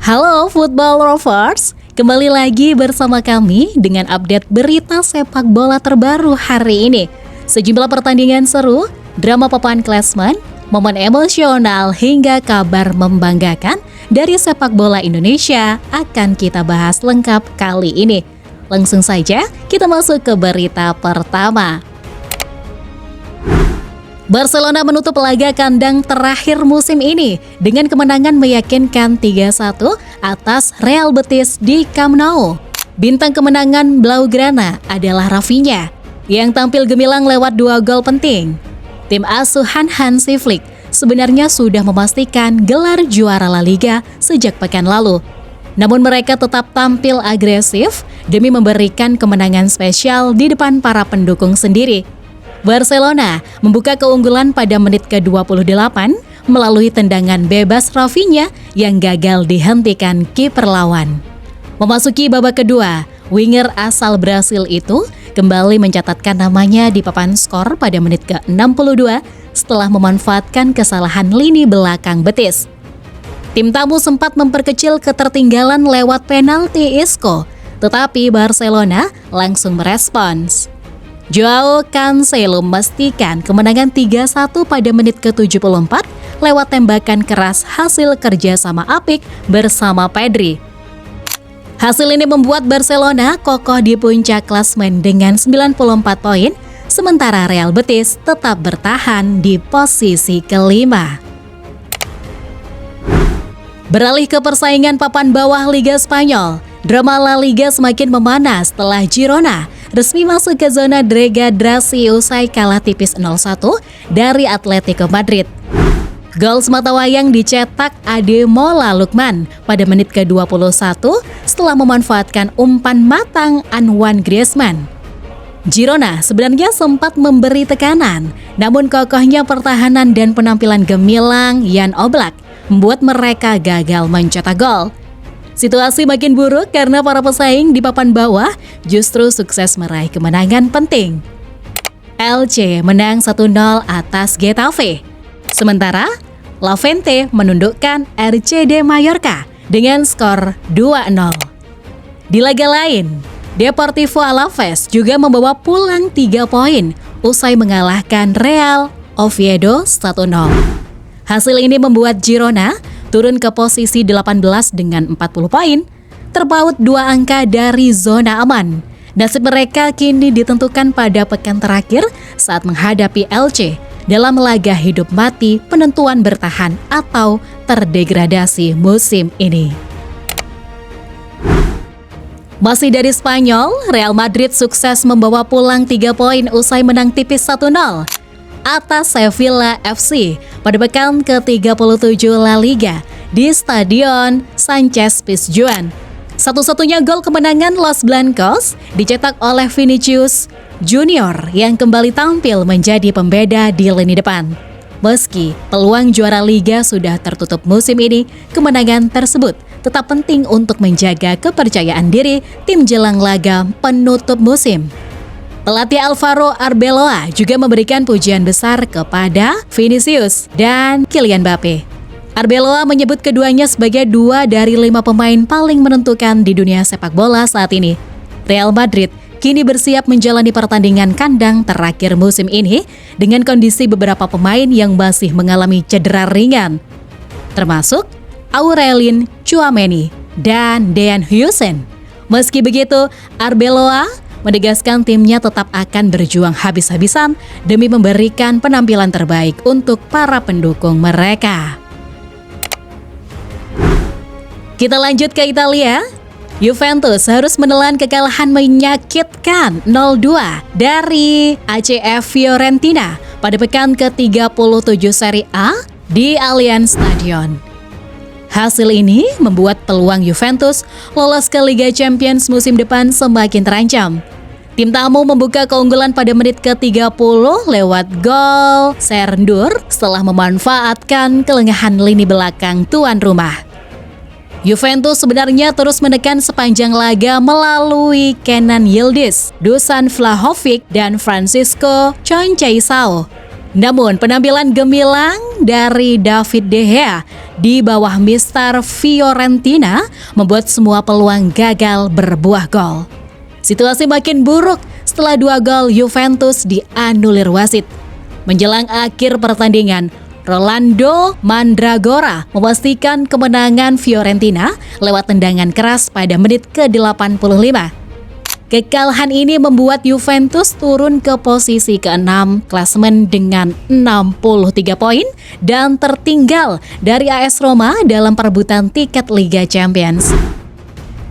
Halo Football Lovers, kembali lagi bersama kami dengan update berita sepak bola terbaru hari ini. Sejumlah pertandingan seru, drama papan klasmen, momen emosional hingga kabar membanggakan dari sepak bola Indonesia akan kita bahas lengkap kali ini. Langsung saja kita masuk ke berita pertama. Barcelona menutup laga kandang terakhir musim ini dengan kemenangan meyakinkan 3-1 atas Real Betis di Camp Nou. Bintang kemenangan Blaugrana adalah Rafinha yang tampil gemilang lewat 2 gol penting. Tim asuhan Hansi Flick sebenarnya sudah memastikan gelar juara La Liga sejak pekan lalu. Namun mereka tetap tampil agresif demi memberikan kemenangan spesial di depan para pendukung sendiri. Barcelona membuka keunggulan pada menit ke-28 melalui tendangan bebas Rafinha yang gagal dihentikan kiper lawan. Memasuki babak kedua, winger asal Brasil itu kembali mencatatkan namanya di papan skor pada menit ke-62 setelah memanfaatkan kesalahan lini belakang Betis. Tim tamu sempat memperkecil ketertinggalan lewat penalti Isco, tetapi Barcelona langsung merespons. Joao Cancelo memastikan kemenangan 3-1 pada menit ke-74 lewat tembakan keras hasil kerjasama apik bersama Pedri. Hasil ini membuat Barcelona kokoh di puncak klasemen dengan 94 poin, sementara Real Betis tetap bertahan di posisi kelima. Beralih ke persaingan papan bawah Liga Spanyol, drama La Liga semakin memanas setelah Girona resmi masuk ke zona degradasi usai kalah tipis 0-1 dari Atletico Madrid. Gol sematawayang dicetak Ademola Lookman pada menit ke-21 setelah memanfaatkan umpan matang Antoine Griezmann. Girona sebenarnya sempat memberi tekanan, namun kokohnya pertahanan dan penampilan gemilang Jan Oblak membuat mereka gagal mencetak gol. Situasi makin buruk karena para pesaing di papan bawah justru sukses meraih kemenangan penting. Elche menang 1-0 atas Getafe. Sementara, Levante menundukkan RCD Mallorca dengan skor 2-0. Di laga lain, Deportivo Alaves juga membawa pulang 3 poin usai mengalahkan Real Oviedo 1-0. Hasil ini membuat Girona turun ke posisi 18 dengan 40 poin, terpaut 2 angka dari zona aman. Nasib mereka kini ditentukan pada pekan terakhir saat menghadapi Elche dalam laga hidup mati penentuan bertahan atau terdegradasi musim ini. Masih dari Spanyol, Real Madrid sukses membawa pulang 3 poin usai menang tipis 1-0 atas Sevilla FC pada pekan ke-37 La Liga di Stadion Sánchez Pizjuan. Satu-satunya gol kemenangan Los Blancos dicetak oleh Vinicius Junior yang kembali tampil menjadi pembeda di lini depan. Meski peluang juara Liga sudah tertutup musim ini, kemenangan tersebut tetap penting untuk menjaga kepercayaan diri tim jelang laga penutup musim. Pelatih Alvaro Arbeloa juga memberikan pujian besar kepada Vinicius dan Kylian Mbappe. Arbeloa menyebut keduanya sebagai 2 dari 5 pemain paling menentukan di dunia sepak bola saat ini. Real Madrid kini bersiap menjalani pertandingan kandang terakhir musim ini dengan kondisi beberapa pemain yang masih mengalami cedera ringan, termasuk Aurelien Tchouaméni dan Dean Huijsen. Meski begitu, Arbeloa menegaskan timnya tetap akan berjuang habis-habisan demi memberikan penampilan terbaik untuk para pendukung mereka. Kita lanjut ke Italia. Juventus harus menelan kekalahan menyakitkan 0-2 dari ACF Fiorentina pada pekan ke-37 Serie A di Allianz Stadion. Hasil ini membuat peluang Juventus lolos ke Liga Champions musim depan semakin terancam. Tim tamu membuka keunggulan pada menit ke-30 lewat gol Serndur setelah memanfaatkan kelengahan lini belakang tuan rumah. Juventus sebenarnya terus menekan sepanjang laga melalui Kenan Yildiz, Dusan Vlahovic, dan Francisco Conceição. Namun penampilan gemilang dari David De Gea di bawah Mister Fiorentina membuat semua peluang gagal berbuah gol. Situasi makin buruk setelah 2 gol Juventus dianulir wasit. Menjelang akhir pertandingan, Rolando Mandragora memastikan kemenangan Fiorentina lewat tendangan keras pada menit ke-85. Kekalahan ini membuat Juventus turun ke posisi ke-6 klasemen dengan 63 poin dan tertinggal dari AS Roma dalam perebutan tiket Liga Champions.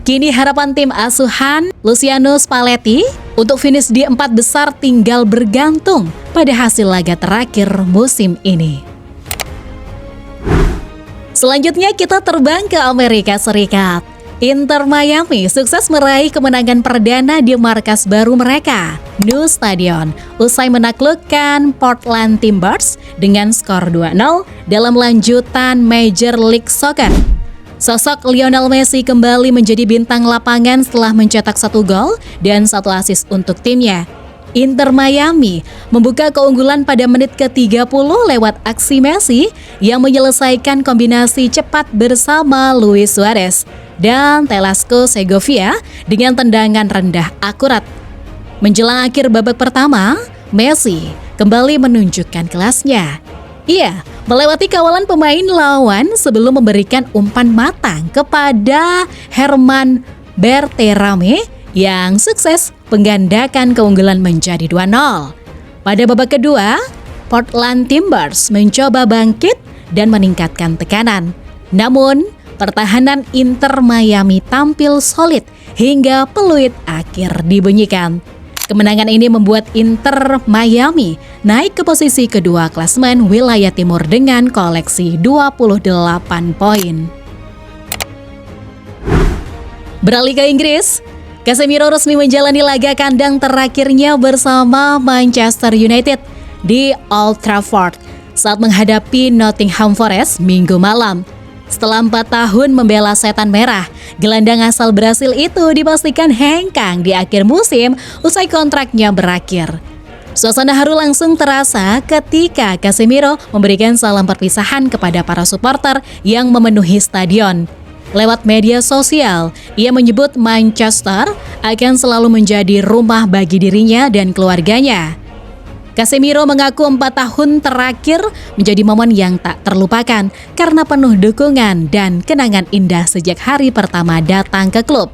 Kini harapan tim asuhan Luciano Spalletti untuk finish di 4 besar tinggal bergantung pada hasil laga terakhir musim ini. Selanjutnya kita terbang ke Amerika Serikat. Inter Miami sukses meraih kemenangan perdana di markas baru mereka, New Stadium, usai menaklukkan Portland Timbers dengan skor 2-0 dalam lanjutan Major League Soccer. Sosok Lionel Messi kembali menjadi bintang lapangan setelah mencetak 1 gol dan 1 assist untuk timnya. Inter Miami membuka keunggulan pada menit ke-30 lewat aksi Messi yang menyelesaikan kombinasi cepat bersama Luis Suarez dan Telasco Segovia dengan tendangan rendah akurat. Menjelang akhir babak pertama, Messi kembali menunjukkan kelasnya. Ia melewati kawalan pemain lawan sebelum memberikan umpan matang kepada Herman Berterame yang sukses menggandakan keunggulan menjadi 2-0. Pada babak kedua, Portland Timbers mencoba bangkit dan meningkatkan tekanan. Namun, pertahanan Inter Miami tampil solid hingga peluit akhir dibunyikan. Kemenangan ini membuat Inter Miami naik ke posisi kedua klasemen wilayah timur dengan koleksi 28 poin. Beralih ke Inggris, Casemiro resmi menjalani laga kandang terakhirnya bersama Manchester United di Old Trafford saat menghadapi Nottingham Forest Minggu malam. Setelah 4 tahun membela setan merah, gelandang asal Brasil itu dipastikan hengkang di akhir musim usai kontraknya berakhir. Suasana haru langsung terasa ketika Casemiro memberikan salam perpisahan kepada para supporter yang memenuhi stadion. Lewat media sosial, ia menyebut Manchester akan selalu menjadi rumah bagi dirinya dan keluarganya. Casemiro mengaku 4 tahun terakhir menjadi momen yang tak terlupakan karena penuh dukungan dan kenangan indah sejak hari pertama datang ke klub.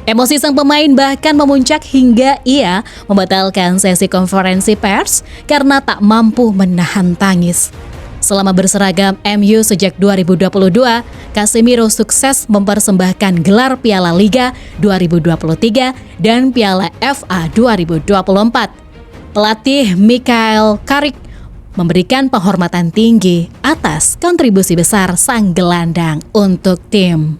Emosi sang pemain bahkan memuncak hingga ia membatalkan sesi konferensi pers karena tak mampu menahan tangis. Selama berseragam MU sejak 2022, Casemiro sukses mempersembahkan gelar Piala Liga 2023 dan Piala FA 2024. Pelatih Michael Carrick memberikan penghormatan tinggi atas kontribusi besar sang gelandang untuk tim.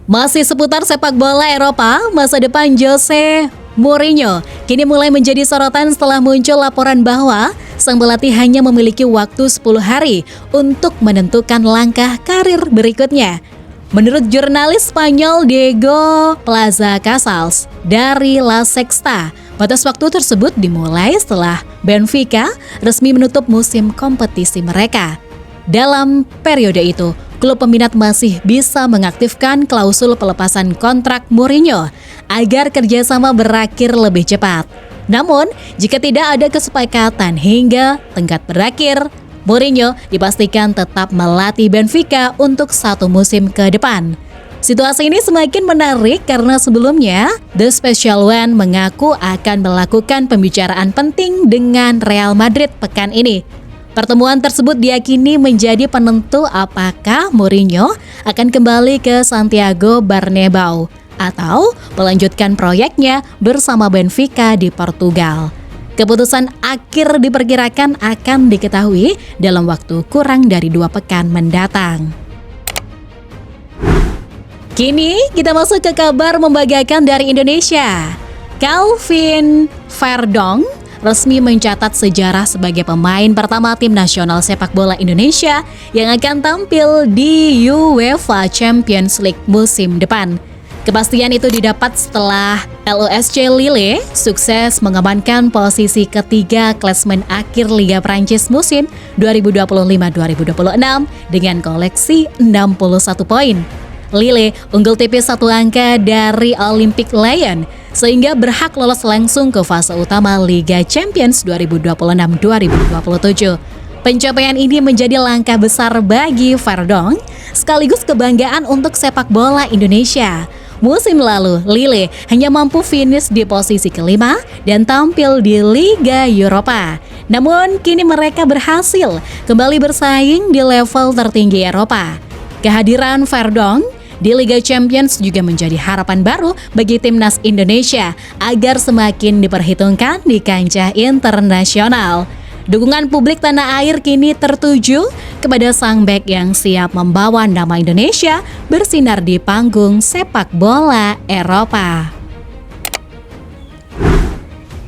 Masih seputar sepak bola Eropa, masa depan Jose Mourinho kini mulai menjadi sorotan setelah muncul laporan bahwa sang pelatih hanya memiliki waktu 10 hari untuk menentukan langkah karir berikutnya. Menurut jurnalis Spanyol Diego Plaza Casals dari La Sexta, batas waktu tersebut dimulai setelah Benfica resmi menutup musim kompetisi mereka. Dalam periode itu, klub peminat masih bisa mengaktifkan klausul pelepasan kontrak Mourinho agar kerjasama berakhir lebih cepat. Namun, jika tidak ada kesepakatan hingga tenggat berakhir, Mourinho dipastikan tetap melatih Benfica untuk 1 musim ke depan. Situasi ini semakin menarik karena sebelumnya, The Special One mengaku akan melakukan pembicaraan penting dengan Real Madrid pekan ini. Pertemuan tersebut diyakini menjadi penentu apakah Mourinho akan kembali ke Santiago Bernabéu atau melanjutkan proyeknya bersama Benfica di Portugal. Keputusan akhir diperkirakan akan diketahui dalam waktu kurang dari 2 pekan mendatang. Kini kita masuk ke kabar membanggakan dari Indonesia. Calvin Verdong resmi mencatat sejarah sebagai pemain pertama tim nasional sepak bola Indonesia yang akan tampil di UEFA Champions League musim depan. Kepastian itu didapat setelah LOSC Lille sukses mengamankan posisi ketiga klasemen akhir Liga Prancis musim 2025-2026 dengan koleksi 61 poin. Lille unggul tipis 1 angka dari Olympique Lyon sehingga berhak lolos langsung ke fase utama Liga Champions 2026-2027. Pencapaian ini menjadi langkah besar bagi Verdon sekaligus kebanggaan untuk sepak bola Indonesia. Musim lalu, Lille hanya mampu finish di posisi kelima dan tampil di Liga Eropa. Namun, kini mereka berhasil kembali bersaing di level tertinggi Eropa. Kehadiran Verdon di Liga Champions juga menjadi harapan baru bagi timnas Indonesia agar semakin diperhitungkan di kancah internasional. Dukungan publik tanah air kini tertuju kepada sang bek yang siap membawa nama Indonesia bersinar di panggung sepak bola Eropa.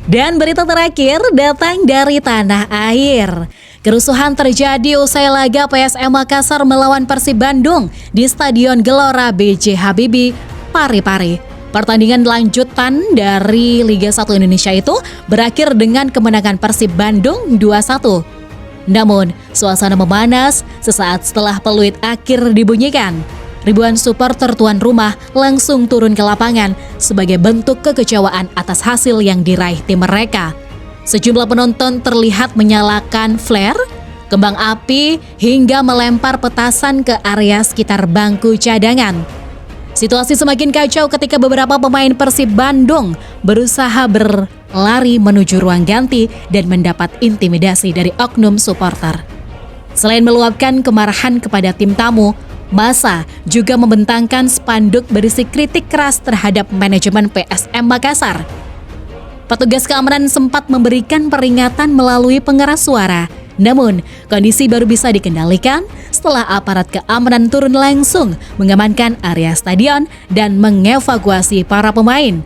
Dan berita terakhir datang dari tanah air. Kerusuhan terjadi usai laga PSM Makassar melawan Persib Bandung di Stadion Gelora B.J. Habibie, Parepare. Pertandingan lanjutan dari Liga 1 Indonesia itu berakhir dengan kemenangan Persib Bandung 2-1. Namun, suasana memanas sesaat setelah peluit akhir dibunyikan. Ribuan supporter tuan rumah langsung turun ke lapangan sebagai bentuk kekecewaan atas hasil yang diraih tim mereka. Sejumlah penonton terlihat menyalakan flare, kembang api, hingga melempar petasan ke area sekitar bangku cadangan. Situasi semakin kacau ketika beberapa pemain Persib Bandung berusaha berlari menuju ruang ganti dan mendapat intimidasi dari oknum supporter. Selain meluapkan kemarahan kepada tim tamu, massa juga membentangkan spanduk berisi kritik keras terhadap manajemen PSM Makassar. Petugas keamanan sempat memberikan peringatan melalui pengeras suara. Namun, kondisi baru bisa dikendalikan setelah aparat keamanan turun langsung mengamankan area stadion dan mengevakuasi para pemain.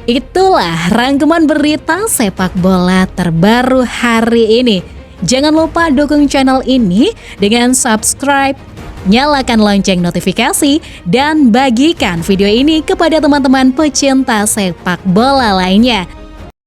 Itulah rangkuman berita sepak bola terbaru hari ini. Jangan lupa dukung channel ini dengan subscribe, nyalakan lonceng notifikasi, dan bagikan video ini kepada teman-teman pecinta sepak bola lainnya.